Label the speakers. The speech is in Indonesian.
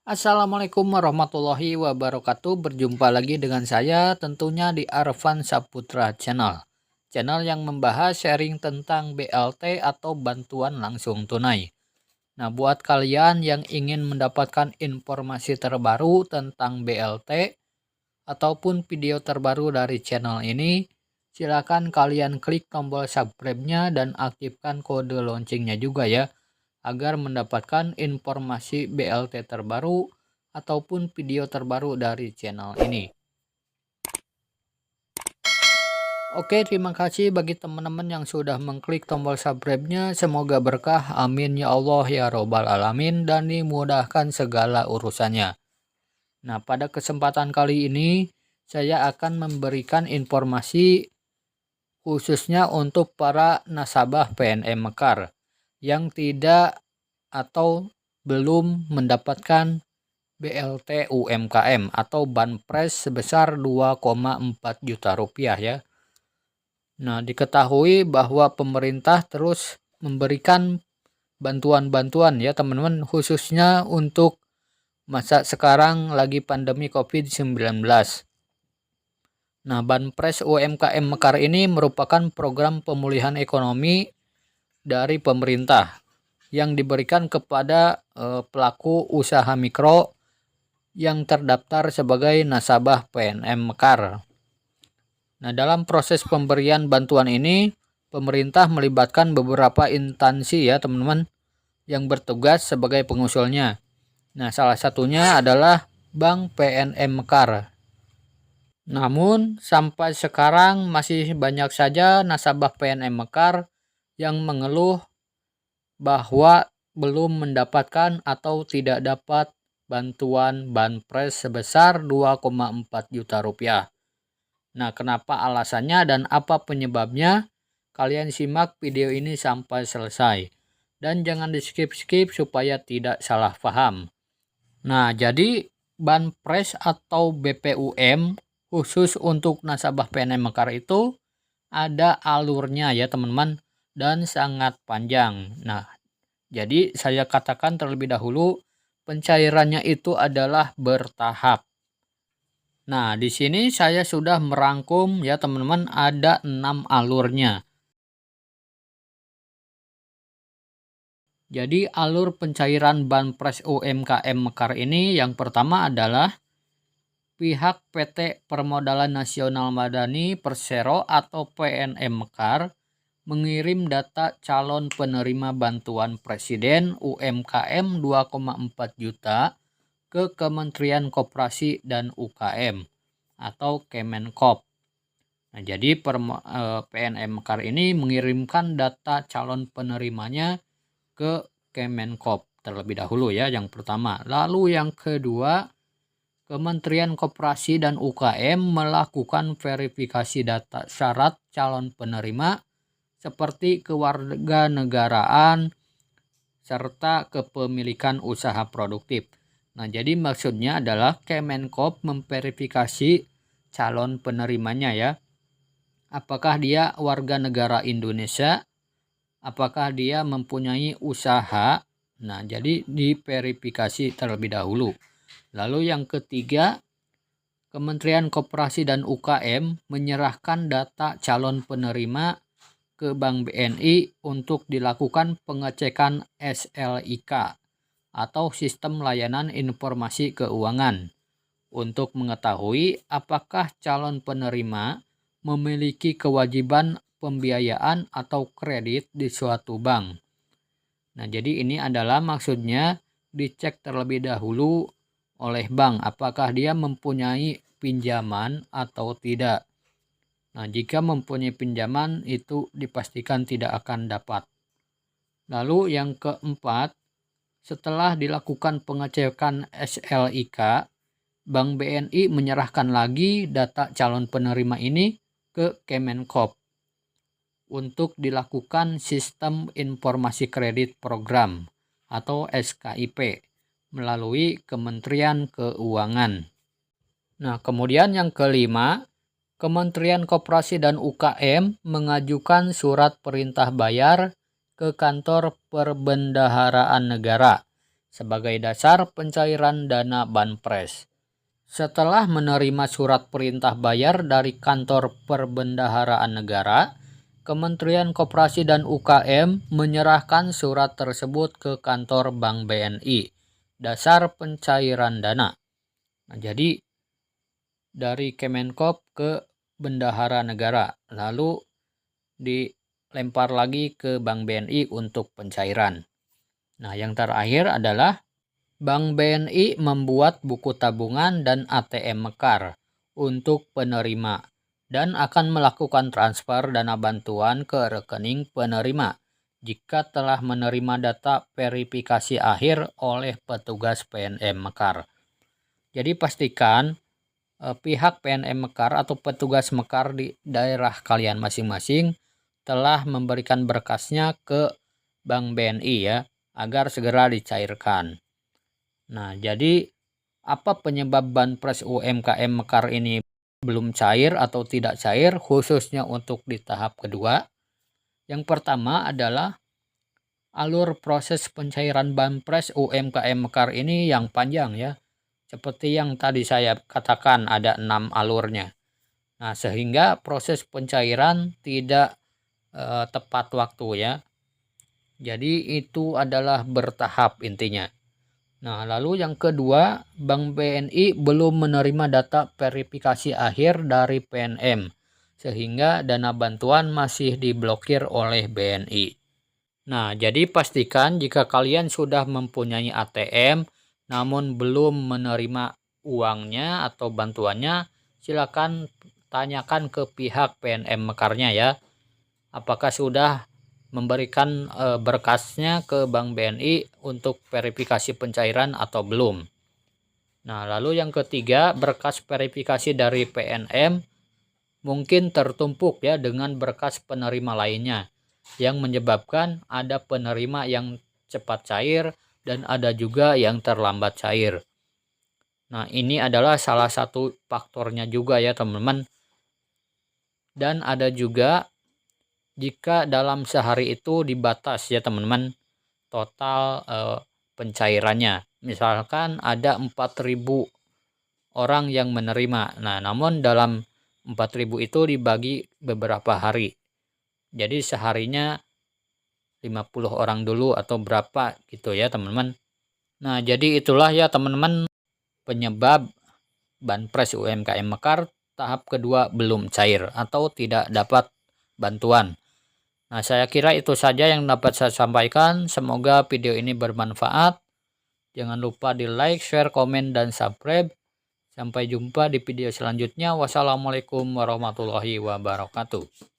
Speaker 1: Assalamualaikum warahmatullahi wabarakatuh. Berjumpa lagi dengan saya tentunya di Arfan Saputra Channel. Channel yang membahas sharing tentang BLT atau bantuan langsung tunai. Nah, buat kalian yang ingin mendapatkan informasi terbaru tentang BLT ataupun video terbaru dari channel ini, silakan kalian klik tombol subscribe-nya dan aktifkan kode loncengnya juga ya, agar mendapatkan informasi BLT terbaru ataupun video terbaru dari channel ini. Oke, terima kasih bagi teman-teman yang sudah mengklik tombol subscribe-nya. Semoga berkah, amin ya Allah ya robbal alamin, dan dimudahkan segala urusannya. Nah, pada kesempatan kali ini saya akan memberikan informasi khususnya untuk para nasabah PNM Mekar yang tidak atau belum mendapatkan BLT UMKM atau Banpres sebesar 2,4 juta rupiah ya. Nah, diketahui bahwa pemerintah terus memberikan bantuan-bantuan ya teman-teman, khususnya untuk masa sekarang lagi pandemi COVID-19. Nah, Banpres UMKM Mekar ini merupakan program pemulihan ekonomi dari pemerintah yang diberikan kepada pelaku usaha mikro yang terdaftar sebagai nasabah PNM Mekar. Nah, dalam proses pemberian bantuan ini, pemerintah melibatkan beberapa instansi ya teman-teman yang bertugas sebagai pengusulnya. Nah, salah satunya adalah Bank PNM Mekar. Namun, sampai sekarang masih banyak saja nasabah PNM Mekar yang mengeluh bahwa belum mendapatkan atau tidak dapat bantuan Banpres sebesar 2,4 juta rupiah. Nah, kenapa alasannya dan apa penyebabnya? Kalian simak video ini sampai selesai. Dan jangan di skip-skip supaya tidak salah paham. Nah, jadi Banpres atau BPUM khusus untuk nasabah PNM Mekar itu ada alurnya ya teman-teman, dan sangat panjang. Nah, jadi saya katakan terlebih dahulu pencairannya itu adalah bertahap. Nah, di sini saya sudah merangkum ya teman-teman, ada 6 alurnya. Jadi alur pencairan Banpres UMKM Mekar ini yang pertama adalah pihak PT Permodalan Nasional Madani Persero atau PNM Mekar mengirim data calon penerima bantuan Presiden UMKM 2,4 juta ke Kementerian Koperasi dan UKM atau Kemenkop. Nah, jadi PNM Mekar ini mengirimkan data calon penerimanya ke Kemenkop terlebih dahulu ya, yang pertama. Lalu yang kedua, Kementerian Koperasi dan UKM melakukan verifikasi data syarat calon penerima seperti kewarganegaraan serta kepemilikan usaha produktif. Nah, jadi maksudnya adalah Kemenkop memverifikasi calon penerimanya ya. Apakah dia warga negara Indonesia? Apakah dia mempunyai usaha? Nah, jadi diverifikasi terlebih dahulu. Lalu yang ketiga, Kementerian Koperasi dan UKM menyerahkan data calon penerima ke Bank BNI untuk dilakukan pengecekan SLIK atau Sistem Layanan Informasi Keuangan untuk mengetahui apakah calon penerima memiliki kewajiban pembiayaan atau kredit di suatu bank. Nah, jadi ini adalah maksudnya dicek terlebih dahulu oleh bank apakah dia mempunyai pinjaman atau tidak. Nah, jika mempunyai pinjaman itu dipastikan tidak akan dapat. Lalu yang keempat, setelah dilakukan pengecekan SLIK, Bank BNI menyerahkan lagi data calon penerima ini ke Kemenkop untuk dilakukan Sistem Informasi Kredit Program atau SKIP melalui Kementerian Keuangan. Nah, kemudian yang kelima, Kementerian Koperasi dan UKM mengajukan surat perintah bayar ke Kantor Perbendaharaan Negara sebagai dasar pencairan dana Banpres. Setelah menerima surat perintah bayar dari Kantor Perbendaharaan Negara, Kementerian Koperasi dan UKM menyerahkan surat tersebut ke kantor Bank BNI, dasar pencairan dana. Nah, jadi dari Kemenkop ke Bendahara Negara, lalu dilempar lagi ke Bank BNI untuk pencairan. Nah, yang terakhir adalah Bank BNI membuat buku tabungan dan ATM Mekar untuk penerima dan akan melakukan transfer dana bantuan ke rekening penerima jika telah menerima data verifikasi akhir oleh petugas PNM Mekar. Jadi pastikan pihak PNM Mekar atau petugas Mekar di daerah kalian masing-masing telah memberikan berkasnya ke Bank BNI ya, agar segera dicairkan. Nah, jadi apa penyebab Banpres UMKM Mekar ini belum cair atau tidak cair khususnya untuk di tahap kedua? Yang pertama adalah alur proses pencairan Banpres UMKM Mekar ini yang panjang ya. Seperti yang tadi saya katakan ada 6 alurnya. Nah, sehingga proses pencairan tidak tepat waktu ya. Jadi itu adalah bertahap intinya. Nah, lalu yang kedua, Bank BNI belum menerima data verifikasi akhir dari PNM, sehingga dana bantuan masih diblokir oleh BNI. Nah, jadi pastikan jika kalian sudah mempunyai ATM, namun belum menerima uangnya atau bantuannya, silakan tanyakan ke pihak PNM Mekarnya ya, apakah sudah memberikan berkasnya ke Bank BNI untuk verifikasi pencairan atau belum. Nah, lalu yang ketiga, berkas verifikasi dari PNM mungkin tertumpuk ya dengan berkas penerima lainnya, yang menyebabkan ada penerima yang cepat cair dan ada juga yang terlambat cair. Nah, ini adalah salah satu faktornya juga ya teman-teman. Dan ada juga jika dalam sehari itu dibatas ya teman-teman total pencairannya. Misalkan ada 4.000 orang yang menerima. Nah, namun dalam 4.000 itu dibagi beberapa hari. Jadi seharinya 50 orang dulu atau berapa gitu ya teman-teman. Nah, jadi itulah ya teman-teman penyebab Banpres UMKM Mekar tahap kedua belum cair atau tidak dapat bantuan. Nah, saya kira itu saja yang dapat saya sampaikan. Semoga video ini bermanfaat. Jangan lupa di like, share, komen, dan subscribe. Sampai jumpa di video selanjutnya. Wassalamualaikum warahmatullahi wabarakatuh.